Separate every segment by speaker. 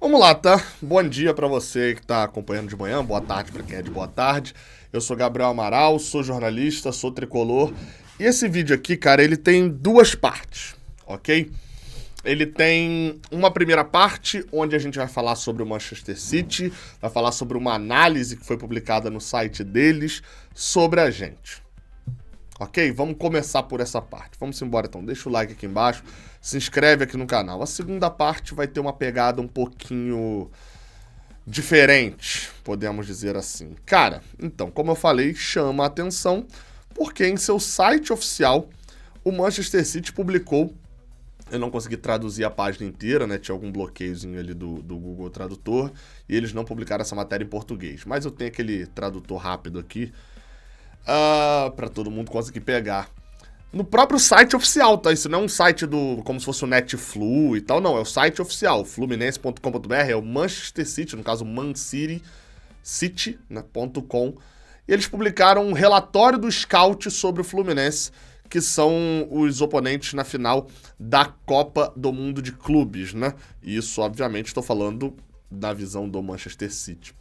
Speaker 1: Vamos lá, tá? Bom dia pra você que tá acompanhando de manhã, boa tarde pra quem é de boa tarde. Eu sou Gabriel Amaral, sou jornalista, sou tricolor. E esse vídeo aqui, cara, ele tem duas partes, ok? Ele tem uma primeira parte, onde a gente vai falar sobre o Manchester City, vai falar sobre uma análise que foi publicada no site deles sobre a gente. Ok? Vamos começar por essa parte. Vamos embora então. Deixa o like aqui embaixo, se inscreve aqui no canal. A segunda parte vai ter uma pegada um pouquinho diferente, podemos dizer assim. Cara, então, como eu falei, chama a atenção porque em seu site oficial o Manchester City publicou. Eu não consegui traduzir a página inteira, né? Tinha algum bloqueiozinho ali do Google Tradutor e eles não publicaram essa matéria em português. Mas eu tenho aquele tradutor rápido aqui para todo mundo conseguir pegar. No próprio site oficial, tá? Isso não é um site como se fosse o Netflu e tal, não. É o site oficial, fluminense.com.br, é o Manchester City, no caso Mancity, City, né, .com. E eles publicaram um relatório do Scout sobre o Fluminense, que são os oponentes na final da Copa do Mundo de Clubes, né? E isso, obviamente, estou falando da visão do Manchester City.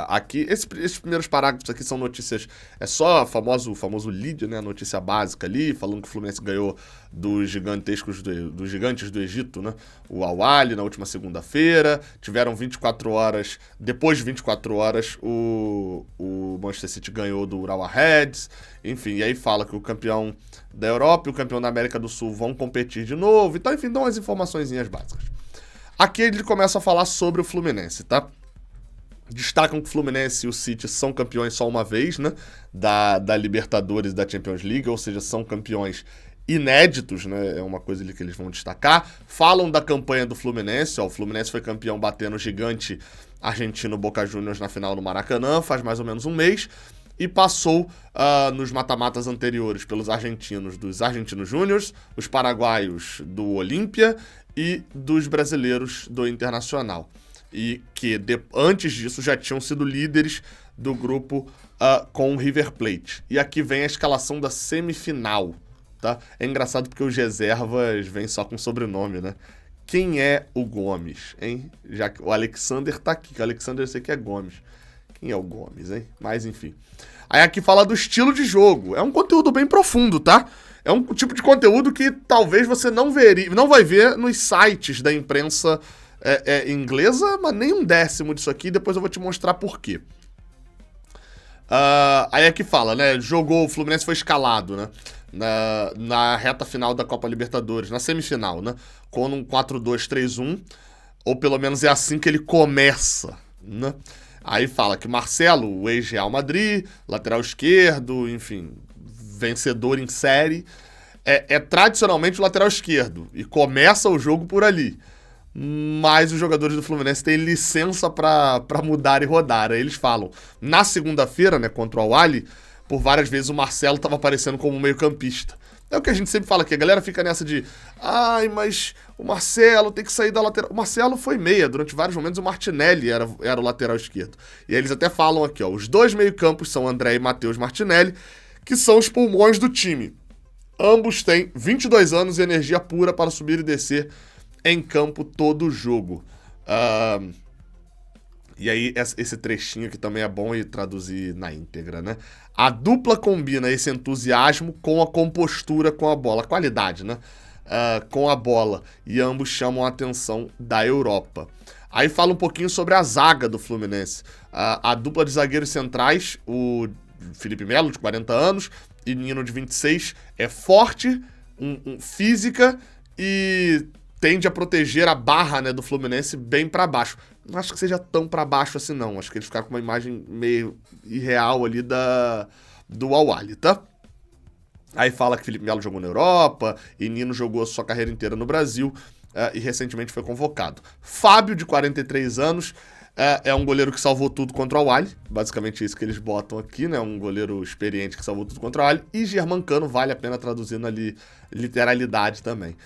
Speaker 1: Aqui, esses primeiros parágrafos aqui são notícias, é só famoso lead, né, notícia básica ali, falando que o Fluminense ganhou dos gigantes do Egito, né, o Al Ahly na última segunda-feira, tiveram 24 horas, depois de 24 horas o Manchester City ganhou do Urawa Reds, enfim, e aí fala que o campeão da Europa e o campeão da América do Sul vão competir de novo, então enfim, dão umas informaçõezinhas básicas. Aqui ele começa a falar sobre o Fluminense, tá? Destacam que o Fluminense e o City são campeões só uma vez, né? Da Libertadores e da Champions League, ou seja, são campeões inéditos, né? É uma coisa ali que eles vão destacar. Falam da campanha do Fluminense, ó, o Fluminense foi campeão batendo o gigante argentino Boca Juniors na final do Maracanã, faz mais ou menos um mês, e passou nos mata-matas anteriores pelos argentinos, dos Argentinos Júniors, os paraguaios do Olímpia e dos brasileiros do Internacional. E que antes disso já tinham sido líderes do grupo com o River Plate. E aqui vem a escalação da semifinal, tá? É engraçado porque os reservas vêm só com sobrenome, né? Quem é o Gomes, hein? Já que o Alexander tá aqui, que o Alexander eu sei que é Gomes. Quem é o Gomes, hein? Mas enfim. Aí aqui fala do estilo de jogo. É um conteúdo bem profundo, tá? É um tipo de conteúdo que talvez você não vai ver nos sites da imprensa inglesa, mas nem um décimo disso aqui, depois eu vou te mostrar por quê. Aí aqui fala, né, o Fluminense foi escalado, né, na reta final da Copa Libertadores, na semifinal, né, com um 4-2-3-1, ou pelo menos é assim que ele começa, né. Aí fala que Marcelo, o ex-Real Madrid, lateral esquerdo, enfim, vencedor em série, é tradicionalmente o lateral esquerdo, e começa o jogo por ali. Mas os jogadores do Fluminense têm licença pra mudar e rodar. Aí eles falam, na segunda-feira, né, contra o Al Ahly, por várias vezes o Marcelo tava aparecendo como meio campista. É o que a gente sempre fala aqui, a galera fica nessa de mas o Marcelo tem que sair da lateral. O Marcelo foi meia, durante vários momentos o Martinelli era o lateral esquerdo. E aí eles até falam aqui, ó, os dois meio-campos são André e Matheus Martinelli, que são os pulmões do time. Ambos têm 22 anos e energia pura para subir e descer em campo todo o jogo. E aí, esse trechinho aqui também é bom e traduzir na íntegra, né? A dupla combina esse entusiasmo com a compostura com a bola, a qualidade, né? Com a bola. E ambos chamam a atenção da Europa. Aí fala um pouquinho sobre a zaga do Fluminense. A dupla de zagueiros centrais, o Felipe Melo, de 40 anos, e Nino, de 26, é forte, física e tende a proteger a barra, né, do Fluminense bem pra baixo. Não acho que seja tão pra baixo assim, não. Acho que eles ficaram com uma imagem meio irreal ali do Al Ahly, tá? Aí fala que Felipe Melo jogou na Europa e Nino jogou a sua carreira inteira no Brasil e recentemente foi convocado. Fábio, de 43 anos, é um goleiro que salvou tudo contra o Al Ahly. Basicamente isso que eles botam aqui, né? Um goleiro experiente que salvou tudo contra o Al Ahly. E Germancano, vale a pena traduzindo ali literalidade também.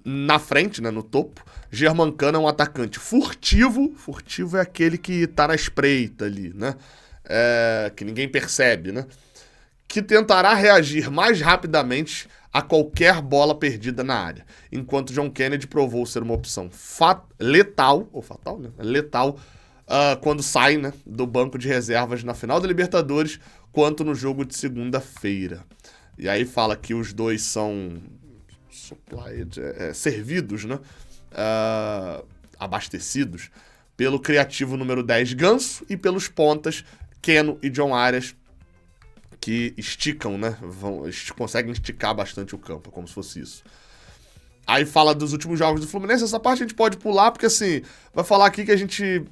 Speaker 1: Na frente, né, no topo, Germancano é um atacante furtivo. Furtivo é aquele que tá na espreita ali, né? Que ninguém percebe, né? Que tentará reagir mais rapidamente a qualquer bola perdida na área, enquanto John Kennedy provou ser uma opção letal, ou fatal, né? Letal, quando sai, né, do banco de reservas na final da Libertadores, quanto no jogo de segunda-feira. E aí fala que os dois são servidos, né, abastecidos pelo criativo número 10 Ganso e pelos pontas Keno e John Arias, que esticam, né? Conseguem esticar bastante o campo, como se fosse isso. Aí fala dos últimos jogos do Fluminense. Essa parte a gente pode pular, porque assim, vai falar aqui que a gente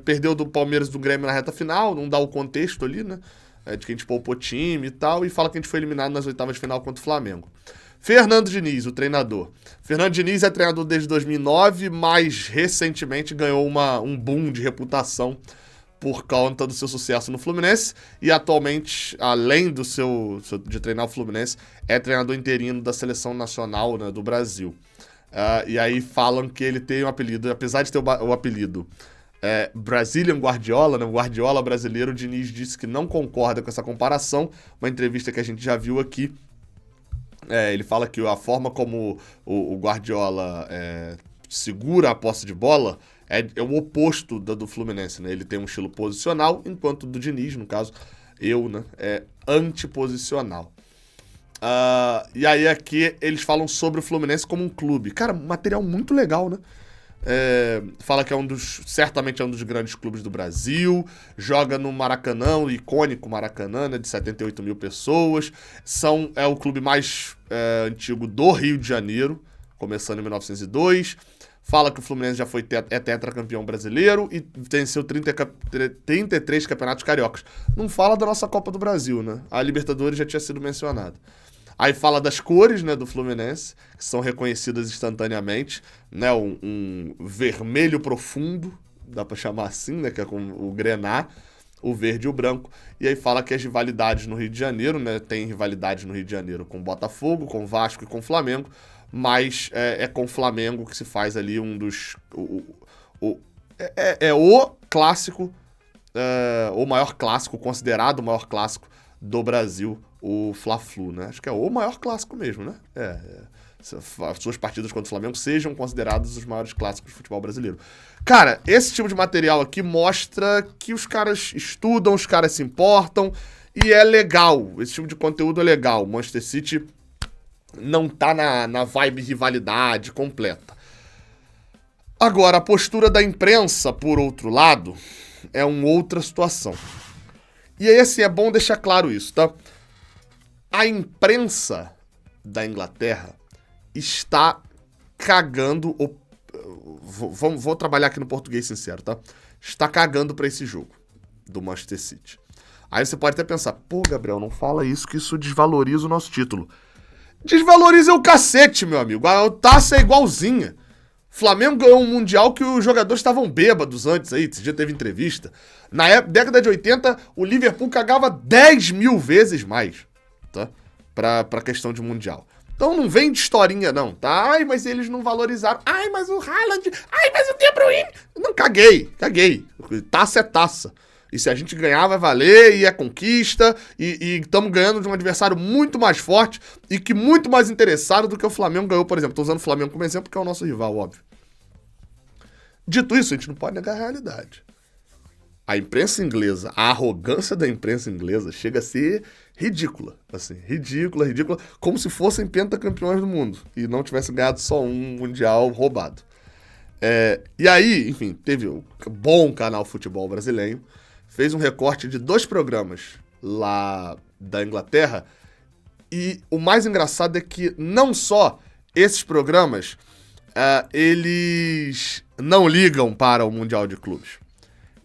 Speaker 1: perdeu do Palmeiras e do Grêmio na reta final, não dá o contexto ali, né? De que a gente poupou time e tal, e fala que a gente foi eliminado nas oitavas de final contra o Flamengo. Fernando Diniz, o treinador. Fernando Diniz é treinador desde 2009, mas recentemente ganhou um boom de reputação por conta do seu sucesso no Fluminense, e atualmente, além de treinar o Fluminense, é treinador interino da Seleção Nacional, né, do Brasil. E aí falam que ele tem um apelido, apesar de ter o apelido Brazilian Guardiola, né, o Guardiola brasileiro. O Diniz disse que não concorda com essa comparação, uma entrevista que a gente já viu aqui. Ele fala que a forma como o Guardiola segura a posse de bola é o oposto do Fluminense, né? Ele tem um estilo posicional, enquanto do Diniz, no caso, né, é antiposicional. E aí aqui eles falam sobre o Fluminense como um clube. Cara, material muito legal, né? Fala que certamente é um dos grandes clubes do Brasil, joga no Maracanã, o icônico Maracanã, né, de 78 mil pessoas, é o clube mais antigo do Rio de Janeiro, começando em 1902, fala que o Fluminense já foi tetracampeão brasileiro e venceu 33 campeonatos cariocas. Não fala da nossa Copa do Brasil, né? A Libertadores já tinha sido mencionada. Aí fala das cores, né, do Fluminense, que são reconhecidas instantaneamente, né, um vermelho profundo, dá pra chamar assim, né, que é com o grená, o verde e o branco. E aí fala que as rivalidades no Rio de Janeiro, né, tem rivalidades no Rio de Janeiro com Botafogo, com Vasco e com Flamengo, mas é com o Flamengo que se faz ali um dos... o clássico, o maior clássico, considerado o maior clássico do Brasil, o Fla-Flu, né? Acho que é o maior clássico mesmo, né? As suas partidas contra o Flamengo sejam consideradas os maiores clássicos do futebol brasileiro. Cara, esse tipo de material aqui mostra que os caras estudam, os caras se importam, e é legal. Esse tipo de conteúdo é legal. Manchester City não tá na vibe rivalidade completa. Agora, a postura da imprensa, por outro lado, é uma outra situação. E aí, assim, é bom deixar claro isso, tá? A imprensa da Inglaterra está cagando... Vou trabalhar aqui no português sincero, tá? Está cagando pra esse jogo do Manchester City. Aí você pode até pensar, pô, Gabriel, não fala isso, que isso desvaloriza o nosso título. Desvaloriza o cacete, meu amigo. A taça é igualzinha. Flamengo ganhou um Mundial que os jogadores estavam bêbados antes aí, esse dia teve entrevista. Na década de 80, o Liverpool cagava 10 mil vezes mais, tá? Pra questão de Mundial. Então não vem de historinha, não, tá? Ai, mas eles não valorizaram. Ai, mas o Haaland. Ai, mas o De Bruyne. Não, caguei. Taça é taça. E se a gente ganhar, vai valer, e é conquista, e estamos ganhando de um adversário muito mais forte e que muito mais interessado do que o Flamengo ganhou, por exemplo. Estou usando o Flamengo como exemplo porque é o nosso rival, óbvio. Dito isso, a gente não pode negar a realidade. A imprensa inglesa, a arrogância da imprensa inglesa chega a ser ridícula. Assim, ridícula, como se fossem pentacampeões do mundo e não tivessem ganhado só um Mundial roubado. E aí, enfim, teve o bom canal Futebol Brasileiro, fez um recorte de 2 programas lá da Inglaterra, e o mais engraçado é que não só esses programas, eles não ligam para o Mundial de Clubes.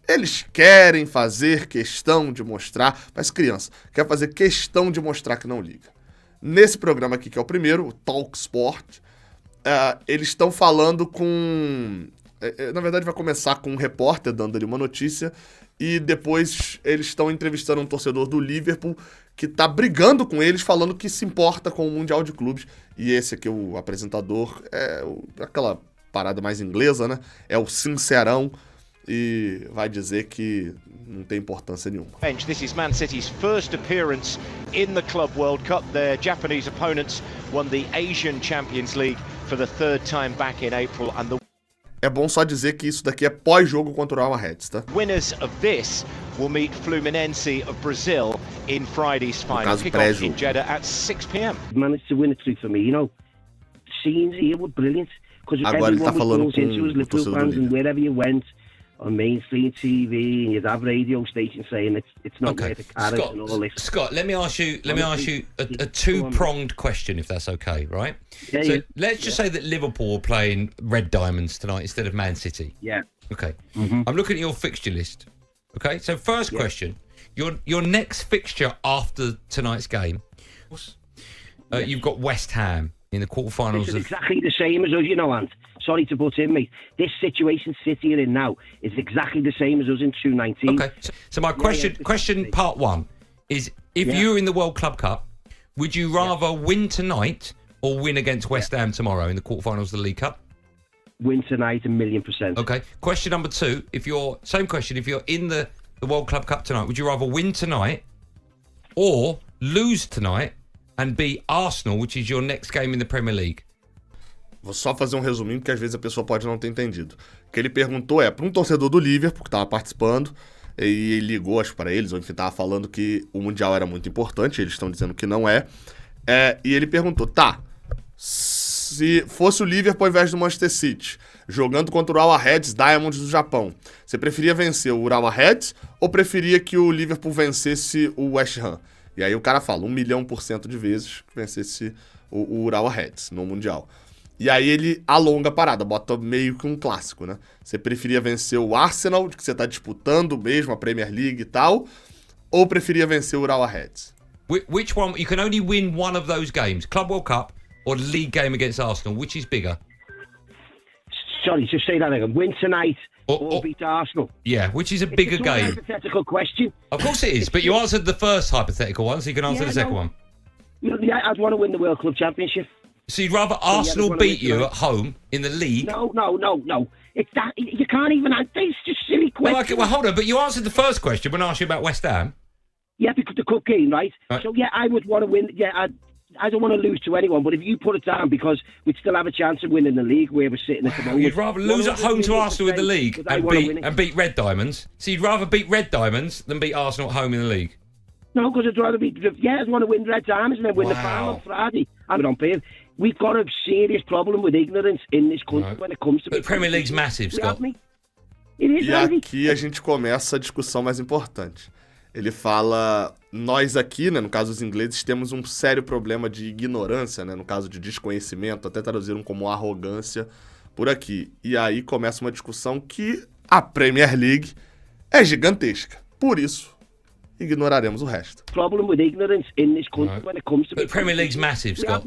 Speaker 1: Eles querem fazer questão de mostrar, mas criança, quer fazer questão de mostrar que não liga. Nesse programa aqui, que é o primeiro, o Talk Sport, eles estão falando com... na verdade vai começar com um repórter dando ali uma notícia, e depois eles estão entrevistando um torcedor do Liverpool que tá brigando com eles, falando que se importa com o Mundial de Clubes. E esse aqui, o apresentador, aquela parada mais inglesa, né? É o sincerão. e vai dizer que não tem importância nenhuma.
Speaker 2: This is Man City's first appearance in the Club World Cup. Their Japanese opponents won the Asian Champions League for the third time back in April, and the
Speaker 1: É bom só dizer que isso daqui é pós-jogo contra o Urawa Reds, tá?
Speaker 2: winners of this will meet Fluminense of Brazil in Friday's final kickoff in Jeddah at 6 p.m.
Speaker 3: Managed to win it through for me, you know. Scenes here were brilliant because
Speaker 1: Agora ele tá falando com
Speaker 3: into
Speaker 1: o torcedor do Liverpool.
Speaker 3: wherever you went on mainstream TV, and you'd have radio stations saying it's not worth the carriage and all this.
Speaker 4: Scott, let me ask you a two-pronged question, if that's okay, right?
Speaker 3: Yeah,
Speaker 4: so
Speaker 3: yeah.
Speaker 4: let's just say that Liverpool are playing Red Diamonds tonight instead of Man City.
Speaker 3: Yeah.
Speaker 4: Okay. I'm looking at your fixture list. Okay. So first question, your next fixture after tonight's game, you've got West Ham in the quarterfinals.
Speaker 3: It's exactly the same as us, you know, Ant. Sorry to butt in, mate. This situation City are in now is exactly the same as us in 2019.
Speaker 4: Okay. So my question part one is, if you're in the World Club Cup, would you rather win tonight or win against West Ham tomorrow in the quarterfinals of the League Cup?
Speaker 3: Win tonight, 1,000,000%.
Speaker 4: Okay. Question number two, if you're in the World Club Cup tonight, would you rather win tonight or lose tonight and beat Arsenal, which is your next game in the Premier League?
Speaker 1: Vou só fazer um resuminho, porque às vezes a pessoa pode não ter entendido. O que ele perguntou para um torcedor do Liverpool, que estava participando, e ele ligou, acho, para eles, ou enfim, estava falando que o Mundial era muito importante, eles estão dizendo que não é. E ele perguntou, se fosse o Liverpool ao invés do Manchester City, jogando contra o Urawa Reds Diamonds do Japão, você preferia vencer o Urawa Reds ou preferia que o Liverpool vencesse o West Ham? E aí o cara fala, 1.000.000% de vezes que vencesse o Urawa Reds no Mundial. E aí ele alonga a parada, bota meio que um clássico, né? Você preferia vencer o Arsenal, que você tá disputando mesmo a Premier League e tal, ou preferia vencer o Urawa Reds?
Speaker 4: Which one? You can only win one of those games, Club World Cup or league game against Arsenal. Which is bigger?
Speaker 3: Sorry, just say that again. Win tonight or beat Arsenal.
Speaker 4: Yeah, which is a bigger game?
Speaker 3: It's a hypothetical question.
Speaker 4: Of course it is, but you answered the first hypothetical one, so you can answer the second one.
Speaker 3: Yeah, I'd want to win the World Club Championship.
Speaker 4: So you'd rather Arsenal beat you at home in the league?
Speaker 3: No. It's that you can't even. It's just silly question.
Speaker 4: Well, hold on. But you answered the first question when I asked you about West Ham.
Speaker 3: Yeah, because the cup game, right? So yeah, I would want to win. Yeah, I don't want to lose to anyone. But if you put it down, because we'd still have a chance of winning the league where we're sitting at the moment.
Speaker 4: You'd rather lose at home to Arsenal in the league and beat Red Diamonds. So you'd rather beat Red Diamonds than beat Arsenal at home in the league.
Speaker 3: No, because I'd rather I'd want to win Red Diamonds and then win the final on Friday. I'm on paid. We've got a serious problem with ignorance in this country when it comes to...
Speaker 4: But the Premier League's massive, Scott.
Speaker 1: E aqui a gente começa a discussão mais importante. Ele fala, nós aqui, né, no caso os ingleses, temos um sério problema de ignorância, né, no caso de desconhecimento, até traduziram como arrogância por aqui. E aí começa uma discussão que a Premier League é gigantesca. Por isso, ignoraremos o resto.
Speaker 3: Problem with ignorance in this country when it comes to...
Speaker 4: But the Premier League's massive, Scott.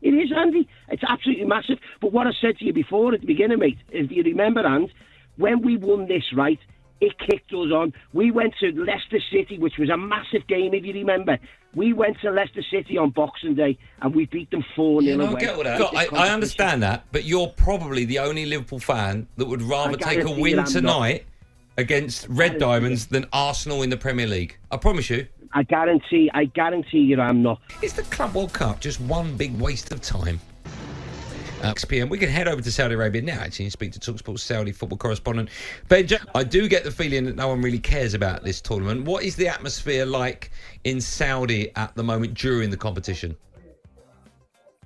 Speaker 3: It is, Andy. It's absolutely massive. But what I said to you before at the beginning, mate, if you remember, Andy, when we won this, right, it kicked us on. We went to Leicester City, which was a massive game, if you remember. We went to Leicester City on Boxing Day, and we beat them 4-0 away.
Speaker 4: I get all that. Scott, I understand that, but you're probably the only Liverpool fan that would rather take a win tonight against Red Diamonds than Arsenal in the Premier League. I promise you.
Speaker 3: I guarantee you I'm not.
Speaker 4: Is the Club World Cup just one big waste of time? 6 p.m. We can head over to Saudi Arabia now, actually, and speak to TalkSport Saudi football correspondent Benja. I do get the feeling that no one really cares about this tournament. What is the atmosphere like in Saudi at the moment during the competition?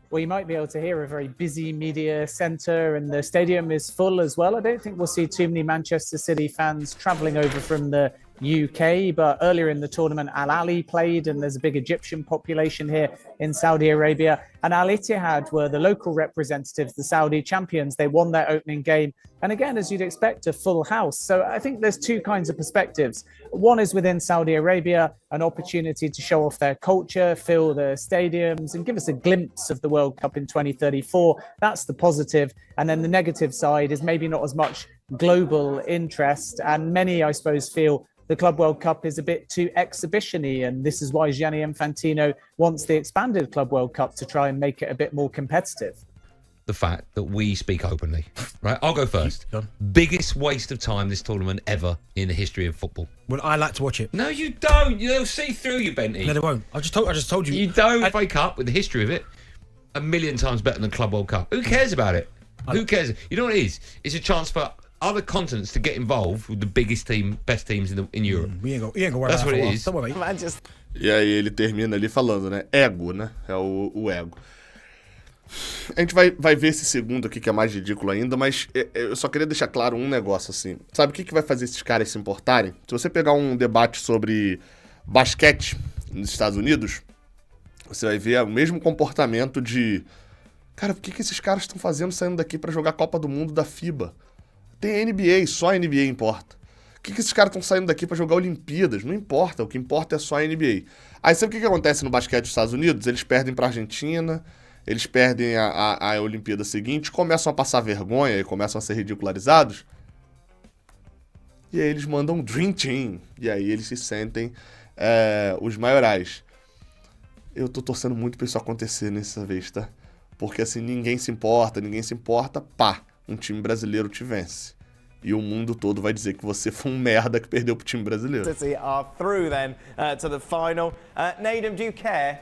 Speaker 5: Well, you might be able to hear a very busy media centre, and the stadium is full as well. I don't think we'll see too many Manchester City fans travelling over from the UK, but earlier in the tournament Al Ahly played, and there's a big Egyptian population here in Saudi Arabia, and Al Ittihad were the local representatives, the Saudi champions. They won their opening game, and again, as you'd expect, a full house. So I think there's two kinds of perspectives. One is within Saudi Arabia, an opportunity to show off their culture, fill the stadiums, and give us a glimpse of the World Cup in 2034. That's the positive. And then the negative side is maybe not as much global interest, and many, I suppose, feel the Club World Cup is a bit too exhibition-y, and this is why Gianni Infantino wants the expanded Club World Cup to try and make it a bit more competitive.
Speaker 4: the fact that we speak openly. Right, I'll go first. Biggest waste of time this tournament ever in the history of football.
Speaker 6: Well, I like to watch it.
Speaker 4: No, you don't. They'll see through you, Benty.
Speaker 6: No, they won't. I just told you.
Speaker 4: You don't wake up with the history of it. A million times better than Club World Cup. Who cares about it? Who cares? You know what it is? It's a chance for other continents to get involved with the biggest team, best teams in Europe.
Speaker 6: We ain't gonna worry
Speaker 4: That's
Speaker 6: about
Speaker 4: what
Speaker 6: that
Speaker 4: it
Speaker 6: for a while.
Speaker 4: is.
Speaker 6: Don't worry.
Speaker 1: E aí ele termina ali falando, né? Ego, né? É o ego. A gente vai ver esse segundo aqui que é mais ridículo ainda, mas eu só queria deixar claro um negócio assim. Sabe o que vai fazer esses caras se importarem? Se você pegar um debate sobre basquete nos Estados Unidos, você vai ver o mesmo comportamento de... Cara, por que esses caras estão fazendo saindo daqui pra jogar Copa do Mundo da FIBA? Tem NBA, só a NBA importa. Por que esses caras estão saindo daqui pra jogar Olimpíadas? Não importa, o que importa é só a NBA. Aí sabe o que acontece no basquete dos Estados Unidos? Eles perdem pra Argentina, eles perdem a Olimpíada seguinte, começam a passar vergonha e começam a ser ridicularizados. E aí eles mandam um Dream Team. E aí eles se sentem os maiorais. Eu tô torcendo muito pra isso acontecer nessa vez, tá? Porque assim, ninguém se importa, pá, um time brasileiro te vence. E o mundo todo vai dizer que você foi um merda que perdeu pro time brasileiro.
Speaker 7: City are through then to the final. Nadim, do you care?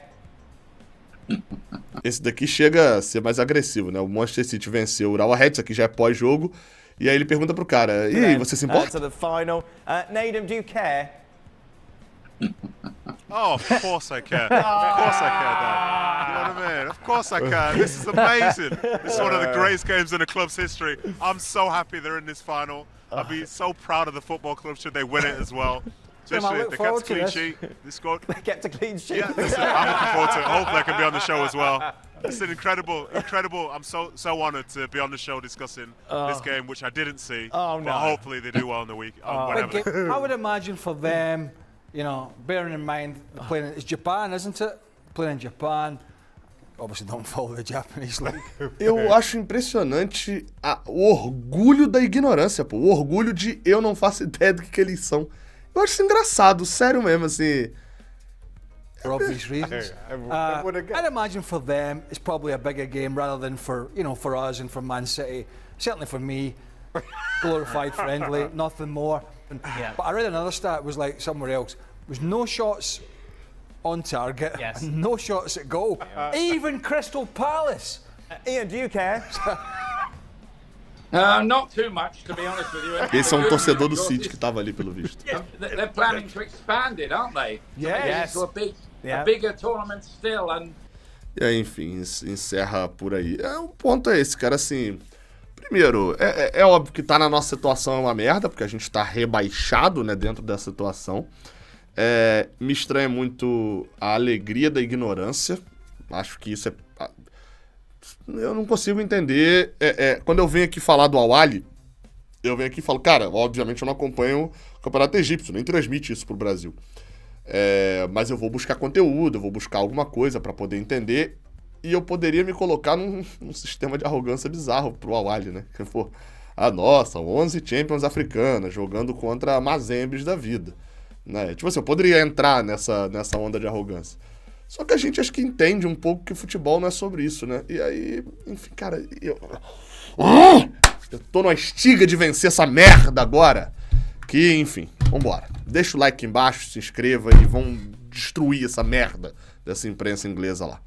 Speaker 1: Esse daqui chega a ser mais agressivo, né? O Manchester City venceu o Urawa Red, isso aqui já é pós-jogo. E aí ele pergunta pro cara, e aí, você se importa?
Speaker 7: To the final. Nadim, do you care?
Speaker 8: Oh, of course I can. Of course I can, Dad. You know what I mean? Of course I can. This is amazing. This is one of the greatest games in the club's history. I'm so happy they're in this final. I'd be so proud of the football club should they win it as well. Especially if they kept a clean sheet. They scored.
Speaker 7: They kept a clean sheet.
Speaker 8: Yeah, listen, I'm looking forward to it. Hopefully I can be on the show as well. It's an incredible. I'm so honoured to be on the show discussing this game, which I didn't see.
Speaker 7: Oh, no.
Speaker 8: But hopefully they do well in the week. Whenever.
Speaker 9: I would imagine for them, you know, bearing in mind the playing it's Japan, isn't it? Playing in Japan. Obviously don't follow the Japanese league.
Speaker 1: Eu acho impressionante o orgulho da ignorância, pô. O orgulho de eu não faço ideia do que eles são. Eu acho isso engraçado, sério mesmo, assim.
Speaker 9: For obvious reasons. I'd imagine for them it's probably a bigger game rather than for, you know, for us and for Man City. Certainly for me, glorified friendly, nothing more. But I read another stat, it was like somewhere else. There was no shots on target, and no shots at goal. Even Crystal Palace.
Speaker 7: Ian, do you care?
Speaker 10: Not too much, to be honest with you.
Speaker 1: Esse é um torcedor do City que tava ali, pelo visto.
Speaker 10: They're planning to expand it, aren't they?
Speaker 7: Yes.
Speaker 10: To a bigger tournament still, and...
Speaker 1: E aí, enfim, encerra por aí. O ponto é esse, cara, assim... Primeiro, é óbvio que tá na nossa situação é uma merda, porque a gente tá rebaixado, né, dentro dessa situação. Me estranha muito a alegria da ignorância. Acho que isso eu não consigo entender. Quando eu venho aqui falar do Al-Ahly, eu venho aqui e falo, cara, obviamente eu não acompanho o campeonato egípcio, nem transmite isso pro Brasil. Mas eu vou buscar conteúdo, eu vou buscar alguma coisa pra poder entender. E eu poderia me colocar num sistema de arrogância bizarro pro Al-Ahly, né? Que for, nossa, 11 Champions africanas jogando contra Mazembes da vida. Né? Tipo assim, eu poderia entrar nessa onda de arrogância. Só que a gente acho que entende um pouco que o futebol não é sobre isso, né? E aí, enfim, cara, eu tô numa estiga de vencer essa merda agora. Que, enfim, vambora. Deixa o like aqui embaixo, se inscreva e vão destruir essa merda dessa imprensa inglesa lá.